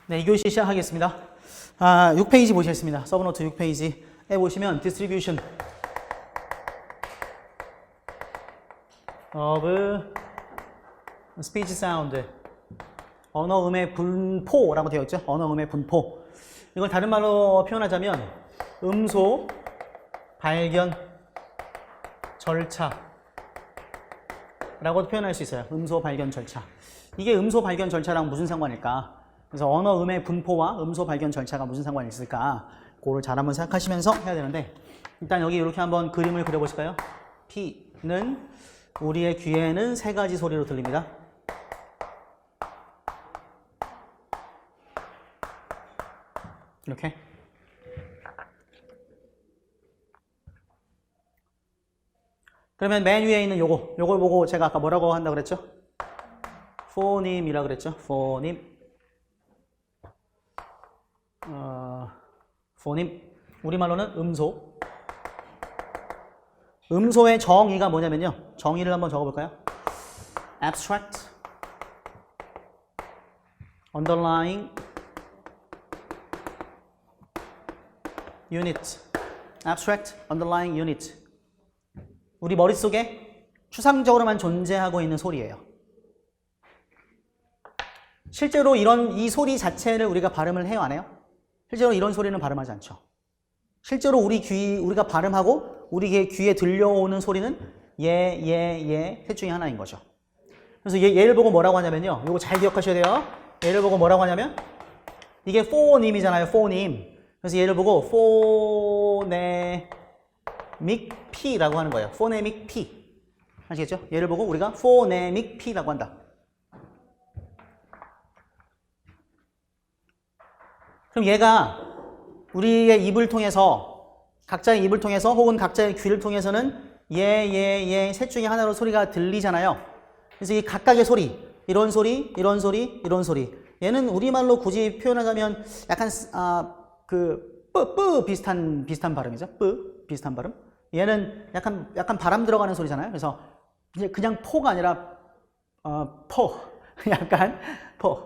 네, 2교시 시작하겠습니다. 6페이지 보시겠습니다. 서브노트 6페이지에 보시면 distribution of speech sound, 언어음의 분포라고 되어 있죠. 언어음의 분포. 이걸 다른 말로 표현하자면 음소 발견 절차 라고도 표현할 수 있어요. 음소 발견 절차. 이게 음소 발견 절차랑 무슨 상관일까? 그래서 언어음의 분포와 음소 발견 절차가 무슨 상관이 있을까? 그거를 잘 한번 생각하시면서 해야 되는데, 일단 여기 이렇게 한번 그림을 그려보실까요? P는 우리의 귀에는 세 가지 소리로 들립니다. 이렇게. 그러면 맨 위에 있는 요걸 보고 제가 아까 뭐라고 한다고 그랬죠? 포님이라 그랬죠? 포님. 포님. 우리말로는 음소. 음소의 정의가 뭐냐면요. 정의를 한번 적어볼까요? abstract, underlying unit. abstract, underlying unit. 우리 머릿속에 추상적으로만 존재하고 있는 소리예요. 실제로 이 소리 자체를 우리가 발음을 해요, 안 해요? 실제로 이런 소리는 발음하지 않죠. 실제로 우리가 발음하고 우리 귀에 들려오는 소리는 셋 중에 하나인 거죠. 그래서 얘를 보고 뭐라고 하냐면요. 이거 잘 기억하셔야 돼요. 얘를 보고 뭐라고 하냐면 이게 포님이잖아요, 포님. 그래서 얘를 보고 포네믹 P라고 하는 거예요. 포네믹 P. 아시겠죠? 얘를 보고 우리가 포네믹 P라고 한다. 그럼 얘가 우리의 입을 통해서, 각자의 입을 통해서 혹은 각자의 귀를 통해서는 셋 중에 하나로 소리가 들리잖아요. 그래서 이 각각의 소리, 이런 소리, 이런 소리, 이런 소리. 얘는 우리말로 굳이 표현하자면 약간 뿌 비슷한 발음이죠. 뿌 비슷한 발음. 얘는 약간 바람 들어가는 소리잖아요. 그래서 그냥 포가 아니라 약간 포.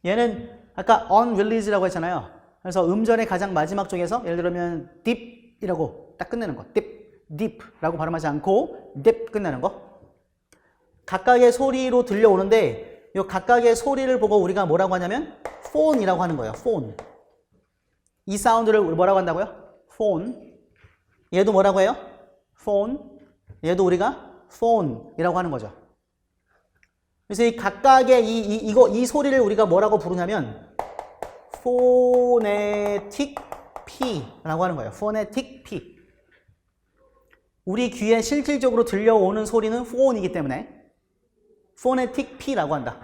얘는 아까 unreleased라고 했잖아요. 그래서 음절의 가장 마지막 쪽에서 예를 들면 deep이라고 딱 끝내는 거. deep라고 발음하지 않고 deep 끝내는 거. 각각의 소리로 들려오는데 이 각각의 소리를 보고 우리가 뭐라고 하냐면 phone이라고 하는 거예요. phone. 이 사운드를 뭐라고 한다고요? phone. 얘도 뭐라고 해요? phone. 얘도 우리가 phone이라고 하는 거죠. 그래서 이 각각의 이 소리를 우리가 뭐라고 부르냐면 phonetic P라고 하는 거예요. phonetic P. 우리 귀에 실질적으로 들려오는 소리는 phone이기 때문에 phonetic P라고 한다.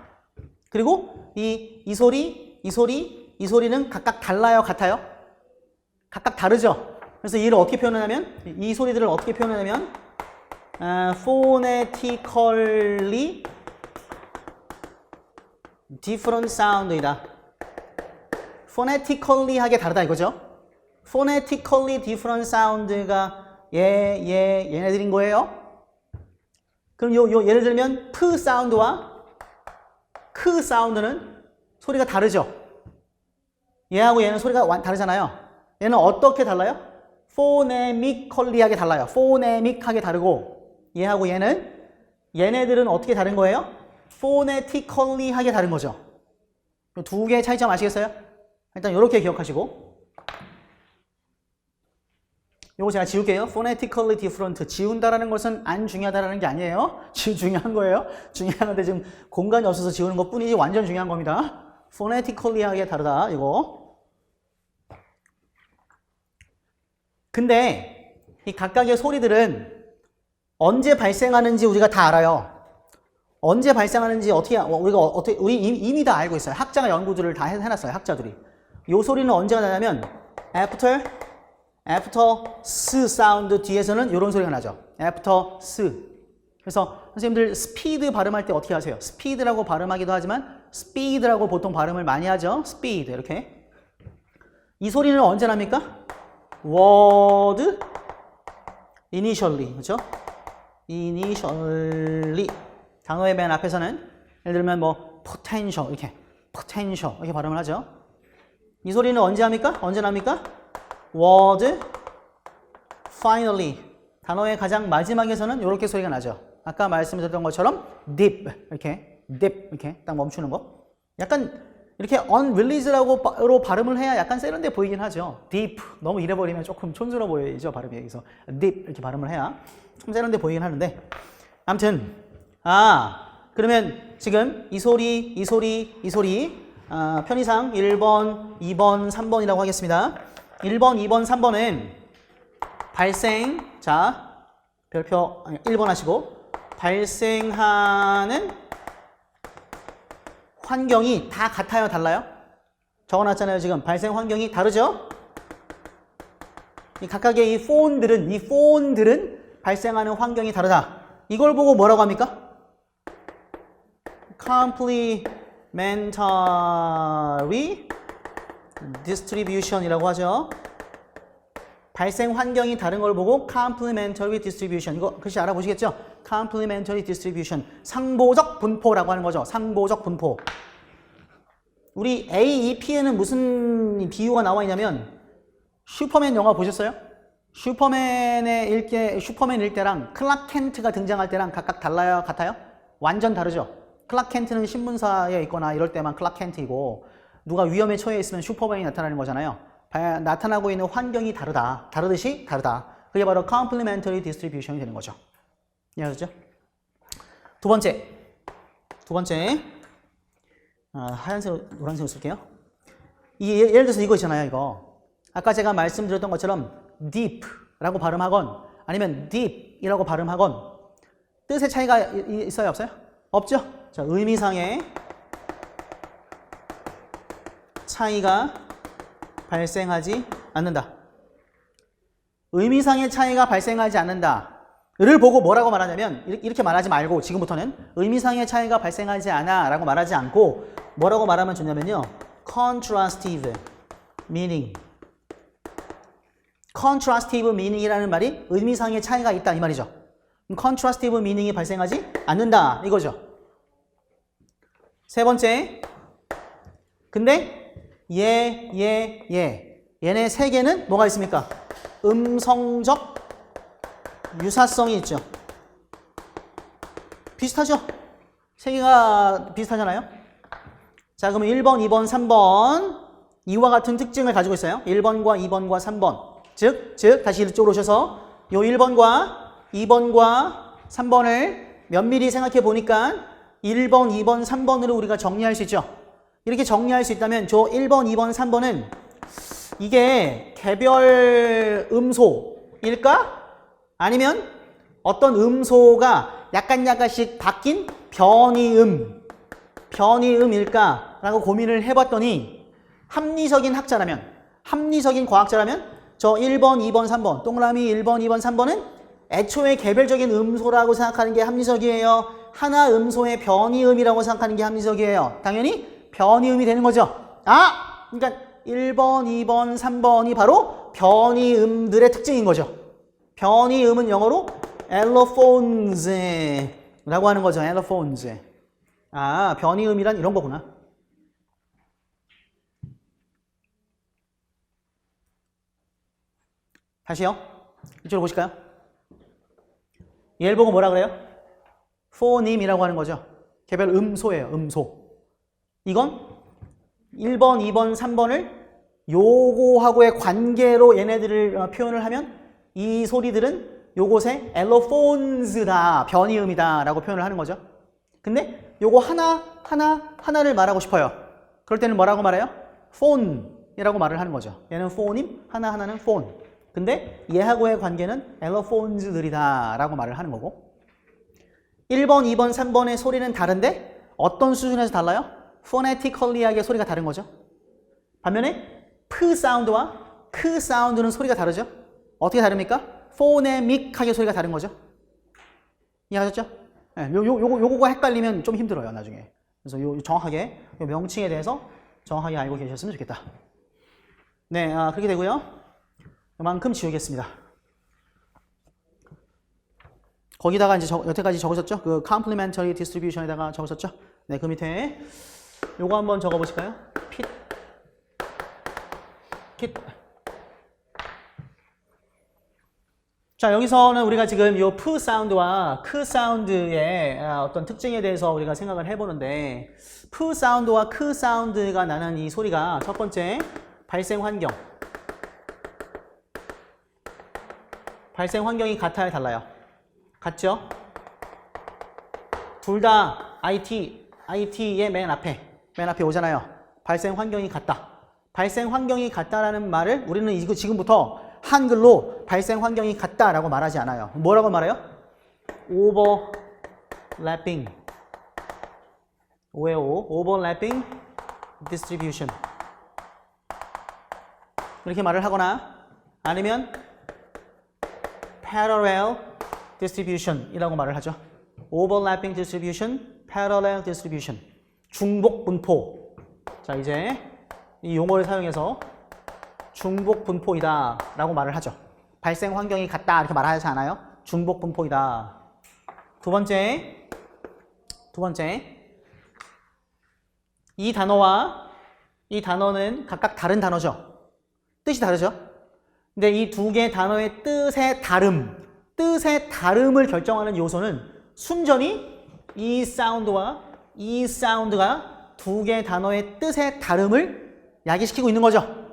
그리고 이 소리는 각각 달라요, 같아요? 각각 다르죠? 그래서 이를 어떻게 표현하냐면, 이 소리들을 어떻게 표현하냐면 phonetically different sound이다. phonetically 하게 다르다 이거죠. phonetically different sound가 얘네들인 거예요. 그럼 예를 들면 p 사운드와 k 사운드는 소리가 다르죠. 얘하고 얘는 소리가 다르잖아요. 얘는 어떻게 달라요? phonemically하게 달라요. phonemic하게 다르고, 얘하고 얘네들은 어떻게 다른 거예요? phonetically하게 다른 거죠. 두 개의 차이점 아시겠어요? 일단 이렇게 기억하시고, 요거 제가 지울게요. phonetically different. 지운다라는 것은 안 중요하다라는 게 아니에요. 중요한 거예요. 중요한 건데 지금 공간이 없어서 지우는 것 뿐이지 완전 중요한 겁니다. phonetically하게 다르다 이거. 근데 이 각각의 소리들은 언제 발생하는지 우리가 다 알아요. 언제 발생하는지 우리 이미 다 알고 있어요. 학자가 연구들을 다 해놨어요. 학자들이. 이 소리는 언제가 나냐면 after s 사운드 뒤에서는 이런 소리가 나죠. after s. 그래서 선생님들 speed 발음할 때 어떻게 하세요? speed라고 발음하기도 하지만 speed라고 보통 발음을 많이 하죠. speed 이렇게. 이 소리는 언제 납니까? word initially. 그렇죠? initially. 단어의 맨 앞에서는 예를 들면 potential 이렇게 발음을 하죠. 이 소리는 언제 합니까? 언제 납니까? word finally. 단어의 가장 마지막에서는 이렇게 소리가 나죠. 아까 말씀드렸던 것처럼 deep 이렇게 딱 멈추는 거. 약간 이렇게 unreleased라고 발음을 해야 약간 세련돼 보이긴 하죠. deep 너무 이래버리면 조금 촌스러워 보이죠 발음이. 그래서 deep 이렇게 발음을 해야 좀 세련돼 보이긴 하는데, 아무튼 그러면 지금 이 소리 편의상 1번, 2번, 3번이라고 하겠습니다. 1번, 2번, 3번은 발생, 자 별표 1번 하시고, 발생하는 환경이 다 같아요, 달라요? 적어놨잖아요. 지금 발생 환경이 다르죠? 이 각각의 이 폰들은 발생하는 환경이 다르다. 이걸 보고 뭐라고 합니까? complementary distribution이라고 하죠. 발생 환경이 다른 걸 보고 complementary distribution, 이거 글씨 알아보시겠죠? complementary distribution, 상보적 분포라고 하는 거죠. 상보적 분포. 우리 AEP에는 무슨 비유가 나와 있냐면, 슈퍼맨 영화 보셨어요? 슈퍼맨 일 때랑 클락 켄트가 등장할 때랑 각각 달라요? 같아요? 완전 다르죠? 클락 켄트는 신문사에 있거나 이럴 때만 클락 켄트이고, 누가 위험에 처해 있으면 슈퍼맨이 나타나는 거잖아요. 나타나고 있는 환경이 다르듯이 다르다. 그게 바로 complementary distribution이 되는 거죠. 이해하셨죠? 두 번째, 하얀색, 노란색을 쓸게요. 예를 들어서 이거 있잖아요, 이거. 아까 제가 말씀드렸던 것처럼 deep라고 발음하건 아니면 deep이라고 발음하건 뜻의 차이가 있어요, 없어요? 없죠? 자, 의미상의 차이가 발생하지 않는다. 의미상의 차이가 발생하지 않는다를 보고 뭐라고 말하냐면, 이렇게 말하지 말고 지금부터는 의미상의 차이가 발생하지 않아 라고 말하지 않고 뭐라고 말하면 좋냐면요, contrastive meaning. contrastive meaning이라는 말이 의미상의 차이가 있다 이 말이죠. contrastive meaning이 발생하지 않는다 이거죠. 세 번째, 근데 얘네 세 개는 뭐가 있습니까? 음성적 유사성이 있죠. 비슷하죠? 세 개가 비슷하잖아요. 자, 그러면 1번, 2번, 3번 이와 같은 특징을 가지고 있어요. 1번과 2번과 3번. 즉 다시 이쪽으로 오셔서 요 1번과 2번과 3번을 면밀히 생각해 보니까 1번, 2번, 3번으로 우리가 정리할 수 있죠. 이렇게 정리할 수 있다면 저 1번, 2번, 3번은 이게 개별 음소일까? 아니면 어떤 음소가 약간씩 바뀐 변이음일까? 라고 고민을 해봤더니 합리적인 과학자라면 저 1번, 2번, 3번, 동그라미 1번, 2번, 3번은 애초에 개별적인 음소라고 생각하는 게 합리적이에요? 하나 음소의 변이음이라고 생각하는 게 합리적이에요? 당연히 변이음이 되는 거죠. 그러니까 1번, 2번, 3번이 바로 변이음들의 특징인 거죠. 변이음은 영어로 allophones라고 하는 거죠. allophones. 변이음이란 이런 거구나. 다시요. 이쪽으로 보실까요? 얘를 보고 뭐라 그래요? phoneme이라고 하는 거죠. 개별 음소예요. 음소. 이건 1번, 2번, 3번을 요거하고의 관계로 얘네들을 표현을 하면 이 소리들은 요것의 allophones다, 변이음이다 라고 표현을 하는 거죠. 근데 요거 하나를 말하고 싶어요. 그럴 때는 뭐라고 말해요? phone이라고 말을 하는 거죠. 얘는 phoneme, 하나는 phone. 근데 얘하고의 관계는 allophones들이다 라고 말을 하는 거고, 1번, 2번, 3번의 소리는 다른데 어떤 수준에서 달라요? phonetically하게 소리가 다른 거죠. 반면에 p 사운드와 k 사운드는 소리가 다르죠. 어떻게 다릅니까? phonemic하게 소리가 다른 거죠. 이해하셨죠? 네, 요거가 헷갈리면 좀 힘들어요, 나중에. 그래서 정확하게 요 명칭에 대해서 정확하게 알고 계셨으면 좋겠다. 네, 그렇게 되고요. 이만큼 지우겠습니다. 거기다가 이제 여태까지 적으셨죠? 그 complementary distribution에다가 적으셨죠? 네, 그 밑에 요거 한번 적어보실까요? hit. 자, 여기서는 우리가 지금 요 푸 사운드와 크 사운드의 어떤 특징에 대해서 우리가 생각을 해보는데, 푸 사운드와 크 사운드가 나는 이 소리가 첫 번째 발생 환경. 발생 환경이 같아요, 달라요? 같죠? 둘 다 IT의 맨 앞에 오잖아요. 발생 환경이 같다. 발생 환경이 같다라는 말을 우리는 이거 지금부터 한글로 발생 환경이 같다라고 말하지 않아요. 뭐라고 말해요? overlapping. overlapping distribution. 이렇게 말을 하거나 아니면 parallel distribution 이라고 말을 하죠. overlapping distribution, parallel distribution. 중복 분포. 자, 이제 이 용어를 사용해서 중복 분포이다 라고 말을 하죠. 발생 환경이 같다 이렇게 말하지 않아요. 중복 분포이다. 두 번째, 이 단어와 이 단어는 각각 다른 단어죠. 뜻이 다르죠. 근데 이 두 개의 단어의 뜻의 다름을 결정하는 요소는 순전히 이 사운드와 이 사운드가 두 개의 단어의 뜻의 다름을 야기시키고 있는 거죠.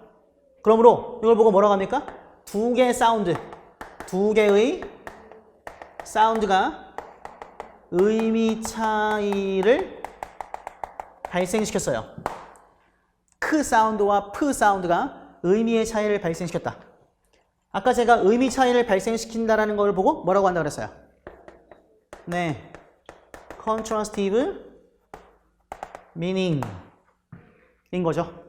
그러므로 이걸 보고 뭐라고 합니까? 두 개의 사운드가 의미 차이를 발생시켰어요. 크 사운드와 프 사운드가 의미의 차이를 발생시켰다. 아까 제가 의미 차이를 발생시킨다라는 걸 보고 뭐라고 한다고 그랬어요? 네, contrastive meaning인 거죠.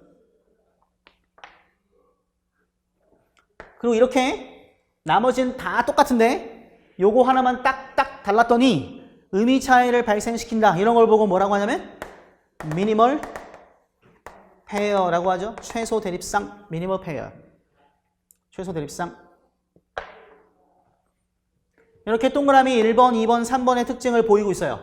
그리고 이렇게 나머지는 다 똑같은데 요거 하나만 딱딱 달랐더니 의미 차이를 발생시킨다. 이런 걸 보고 뭐라고 하냐면 minimal pair라고 하죠. 최소 대립상 minimal pair. 최소 대립상. 이렇게 동그라미 1번, 2번, 3번의 특징을 보이고 있어요.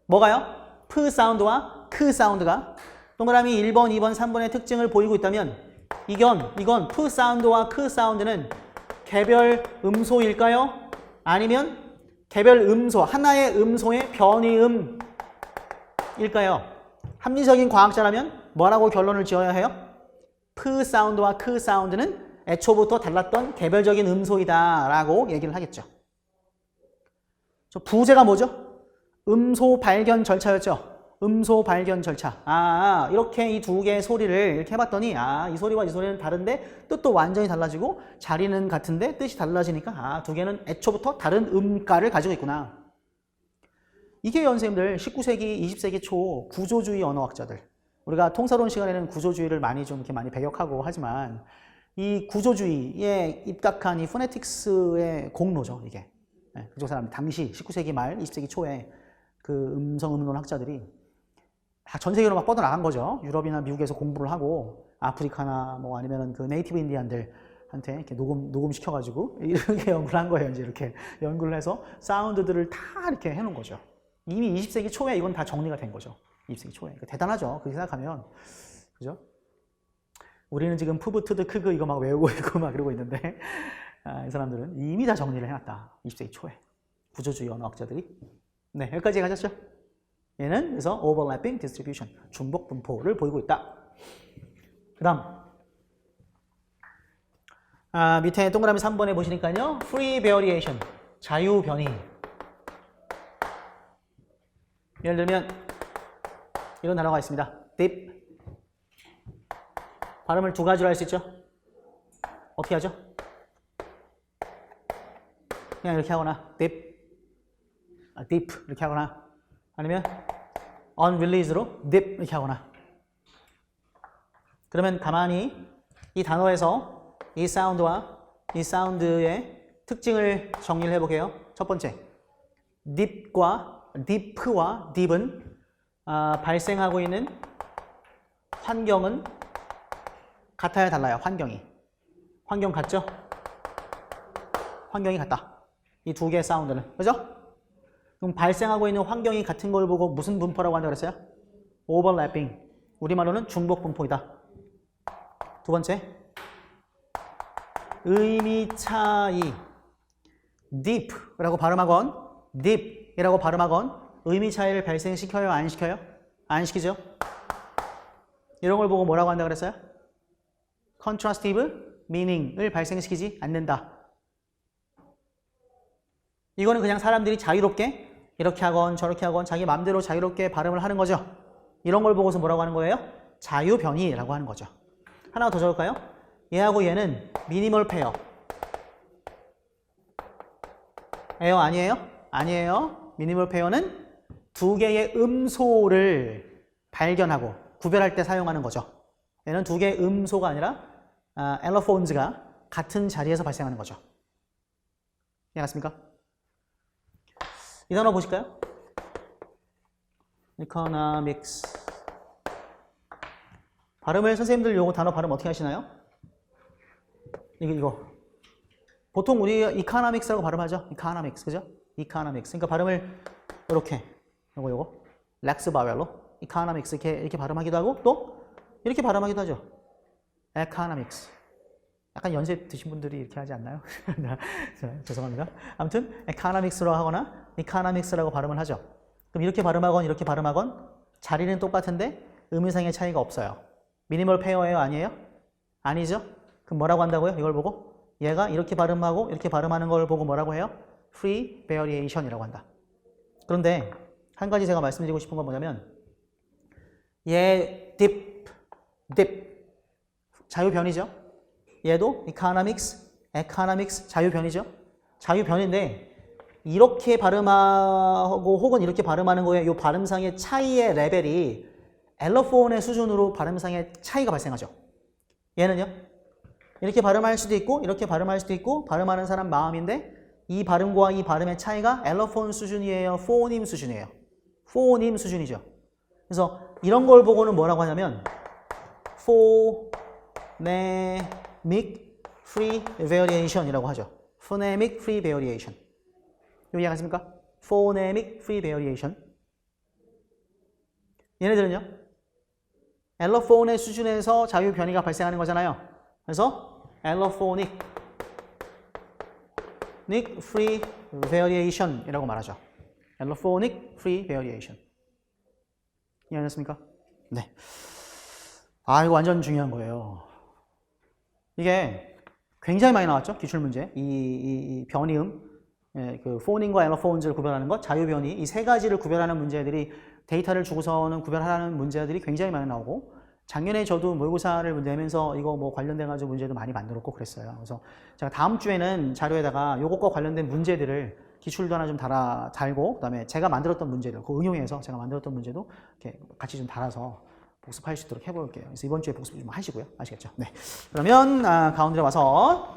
뭐가요? 프 사운드와 크 사운드가 동그라미 1번, 2번, 3번의 특징을 보이고 있다면 이건 프 사운드와 크 사운드는 개별 음소일까요? 아니면 개별 음소, 하나의 음소의 변이음일까요? 합리적인 과학자라면 뭐라고 결론을 지어야 해요? 프 사운드와 크 사운드는 애초부터 달랐던 개별적인 음소이다 라고 얘기를 하겠죠. 저 부제가 뭐죠? 음소 발견 절차였죠. 음소 발견 절차. 이렇게 이 두 개의 소리를 이렇게 해봤더니 이 소리와 이 소리는 다른데 뜻도 완전히 달라지고 자리는 같은데 뜻이 달라지니까 두 개는 애초부터 다른 음가를 가지고 있구나. 이게 선생님들 19세기, 20세기 초 구조주의 언어학자들. 우리가 통사론 시간에는 구조주의를 많이 배격하고 하지만 이 구조주의에 입각한 이 포네틱스의 공로죠, 이게. 네, 그쪽 사람 당시 19세기 말, 20세기 초에 그 음성 학자들이 다 전 세계로 막 뻗어나간 거죠. 유럽이나 미국에서 공부를 하고 아프리카나 뭐 아니면은 그 네이티브 인디안들한테 이렇게 녹음시켜가지고 이렇게 연구를 한 거예요. 이제 이렇게 연구를 해서 사운드들을 다 이렇게 해놓은 거죠. 이미 20세기 초에 이건 다 정리가 된 거죠. 20세기 초에. 그러니까 대단하죠. 그렇게 생각하면. 그죠? 우리는 지금 푸브트드 크그 이거 막 외우고 있고 막 그러고 있는데 이 사람들은 이미 다 정리를 해놨다. 20세기 초에. 구조주의 언어학자들이. 네, 여기까지 가셨죠? 얘는 그래서 overlapping distribution, 중복 분포를 보이고 있다. 그 다음 밑에 동그라미 3번에 보시니까요. free variation, 자유 변이. 예를 들면 이런 단어가 있습니다. deep. 발음을 두 가지로 할 수 있죠. 어떻게 하죠? 그냥 이렇게 하거나 deep 이렇게 하거나 아니면 unreleased로 deep 이렇게 하거나. 그러면 가만히 이 단어에서 이 사운드와 이 사운드의 특징을 정리를 해볼게요. 첫 번째, deep와 deep은 발생하고 있는 환경은 같아야 달라요. 환경 같죠? 환경이 같다. 이 두 개의 사운드는. 그죠? 그럼 발생하고 있는 환경이 같은 걸 보고 무슨 분포라고 한다고 그랬어요? overlapping. 우리말로는 중복 분포이다. 두 번째, 의미 차이 deep라고 발음하건 deep이라고 발음하건 의미 차이를 발생시켜요? 안 시켜요? 안 시키죠? 이런 걸 보고 뭐라고 한다 그랬어요? contrastive meaning을 발생시키지 않는다. 이거는 그냥 사람들이 자유롭게 이렇게 하건 저렇게 하건 자기 마음대로 자유롭게 발음을 하는 거죠. 이런 걸 보고서 뭐라고 하는 거예요? 자유변이라고 하는 거죠. 하나 더 적을까요? 얘하고 얘는 미니멀 페어. 에요? 아니에요? 아니에요. 미니멀 페어는 두 개의 음소를 발견하고 구별할 때 사용하는 거죠. 얘는 두 개의 음소가 아니라 엘로폰즈가 같은 자리에서 발생하는 거죠. 이해갔습니까? 이 단어 보실까요? economics. 발음을 선생님들 요거 단어 발음 어떻게 하시나요? 이거. 보통 우리 economics라고 발음하죠? economics, 그죠? economics. 그러니까 발음을 이렇게 요거 렉스 바웰로 economics 이렇게 발음하기도 하고 또 이렇게 발음하기도 하죠. economics. 약간 연세 드신 분들이 이렇게 하지 않나요? 죄송합니다. 아무튼 economics로 하거나 economics라고 발음을 하죠. 그럼 이렇게 발음하건 이렇게 발음하건 자리는 똑같은데 의미상의 차이가 없어요. 미니멀 페어예요? 아니에요? 아니죠? 그럼 뭐라고 한다고요? 이걸 보고? 얘가 이렇게 발음하고 이렇게 발음하는 걸 보고 뭐라고 해요? free variation이라고 한다. 그런데 한 가지 제가 말씀드리고 싶은 건 뭐냐면 얘 deep 자유변이죠. 얘도 economics 자유변이죠. 자유변인데 이렇게 발음하고 혹은 이렇게 발음하는 거에 이 발음상의 차이의 레벨이 엘러폰의 수준으로 발음상의 차이가 발생하죠. 얘는요. 이렇게 발음할 수도 있고 이렇게 발음할 수도 있고 발음하는 사람 마음인데 이 발음과 이 발음의 차이가 엘러폰 수준이에요? 포님 수준이에요? 포님 수준이죠. 그래서 이런 걸 보고는 뭐라고 하냐면 phonemic free variation 이라고 하죠. phonemic free variation. 이해하십니까? phonemic free variation. 얘네들은요. 엘러폰의 수준에서 자유 변이가 발생하는 거잖아요. 그래서 엘러포닉 free variation 이라고 말하죠. 엘러포닉 free variation. 이해하셨습니까? 네. 아, 이거 완전 중요한 거예요. 이게 굉장히 많이 나왔죠. 기출문제. 이 변이음, 그 포닝과 엘러포운즈를 구별하는 것, 자유변이, 이 세 가지를 구별하는 문제들이 데이터를 주고서는 구별하는 문제들이 굉장히 많이 나오고 작년에 저도 모의고사를 내면서 이거 뭐 관련돼 가지고 문제도 많이 만들었고 그랬어요. 그래서 제가 다음 주에는 자료에다가 요것과 관련된 문제들을 기출도 하나 좀 달고 그다음에 제가 만들었던 문제들 그 응용해서 제가 만들었던 문제도 이렇게 같이 좀 달아서 복습할 수 있도록 해볼게요. 그래서 이번 주에 복습 좀 하시고요. 아시겠죠? 네. 그러면 가운데 와서